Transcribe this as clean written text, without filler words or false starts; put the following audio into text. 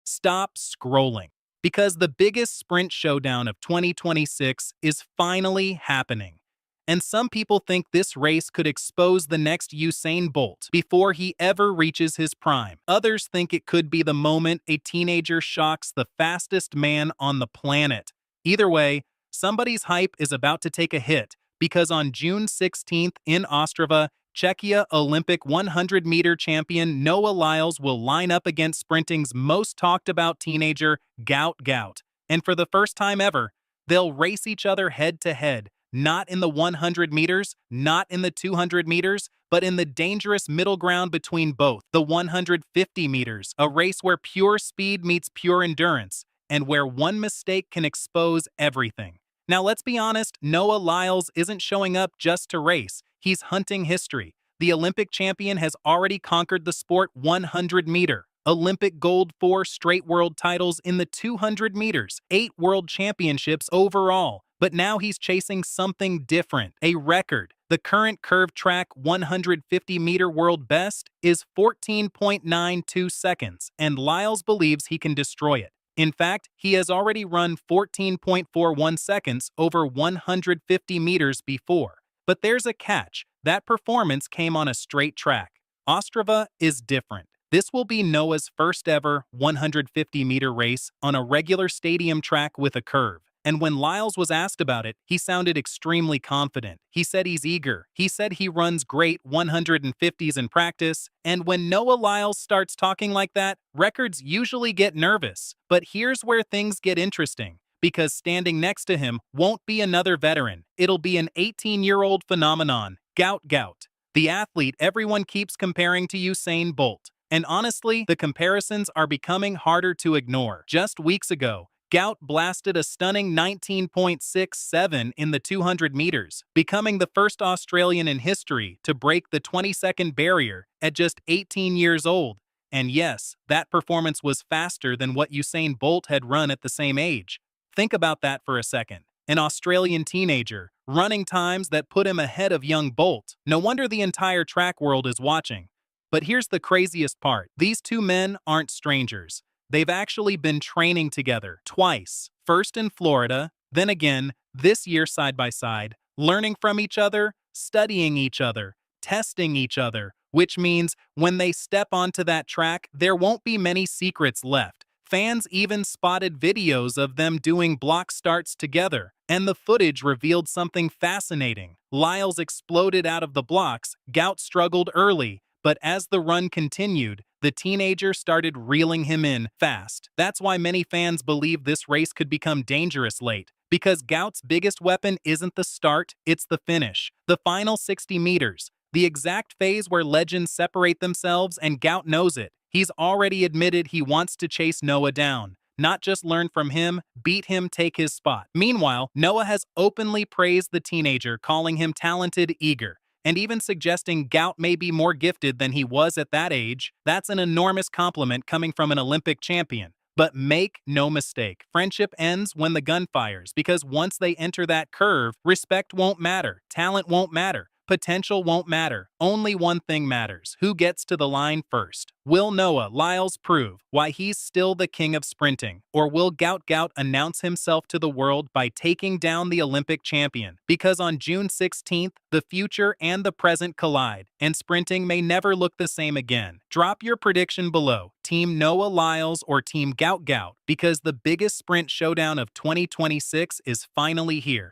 Stop scrolling, because the biggest sprint showdown of 2026 is finally happening. And some people think this race could expose the next Usain Bolt before he ever reaches his prime. Others think it could be the moment a teenager shocks the fastest man on the planet. Either way, somebody's hype is about to take a hit, because on June 16th in Ostrava, Czechia, Olympic 100-meter champion Noah Lyles will line up against sprinting's most talked about teenager, Gout Gout. And for the first time ever, they'll race each other head to head, not in the 100 meters, not in the 200 meters, but in the dangerous middle ground between both, the 150 meters, a race where pure speed meets pure endurance, and where one mistake can expose everything. Now, let's be honest, Noah Lyles isn't showing up just to race. He's hunting history. The Olympic champion has already conquered the sport 100-meter. Olympic gold, 4 straight world titles in the 200 meters, 8 world championships overall. But now he's chasing something different, a record. The current curved track 150-meter world best is 14.92 seconds, and Lyles believes he can destroy it. In fact, he has already run 14.41 seconds over 150 meters before. But there's a catch. That performance came on a straight track. Ostrava is different. This will be Noah's first ever 150-meter race on a regular stadium track with a curve. And when Lyles was asked about it, he sounded extremely confident. He said he's eager. He said he runs great 150s in practice. And when Noah Lyles starts talking like that, records usually get nervous. But here's where things get interesting, because standing next to him won't be another veteran. It'll be an 18-year-old phenomenon, Gout Gout, the athlete everyone keeps comparing to Usain Bolt. And honestly, the comparisons are becoming harder to ignore. Just weeks ago, Gout blasted a stunning 19.67 in the 200 meters, becoming the first Australian in history to break the 20-second barrier at just 18 years old. And yes, that performance was faster than what Usain Bolt had run at the same age. Think about that for a second. An Australian teenager, running times that put him ahead of young Bolt. No wonder the entire track world is watching. But here's the craziest part. These two men aren't strangers. They've actually been training together twice, first in Florida, then again this year side by side, learning from each other, studying each other, testing each other, which means when they step onto that track, there won't be many secrets left. Fans even spotted videos of them doing block starts together, and the footage revealed something fascinating. Lyles exploded out of the blocks, Gout struggled early, but as the run continued, the teenager started reeling him in fast. That's why many fans believe this race could become dangerous late, because Gout's biggest weapon isn't the start, it's the finish. The final 60 meters, the exact phase where legends separate themselves, and Gout knows it. He's already admitted he wants to chase Noah down. Not just learn from him, beat him, take his spot. Meanwhile, Noah has openly praised the teenager, calling him talented, eager, and even suggesting Gout may be more gifted than he was at that age. That's an enormous compliment coming from an Olympic champion. But make no mistake, friendship ends when the gun fires, because once they enter that curve, respect won't matter, talent won't matter, potential won't matter. Only one thing matters: who gets to the line first. Will Noah Lyles prove why he's still the king of sprinting? Or will Gout Gout announce himself to the world by taking down the Olympic champion? Because on June 16th, the future and the present collide, and sprinting may never look the same again. Drop your prediction below, Team Noah Lyles or Team Gout Gout, because the biggest sprint showdown of 2026 is finally here.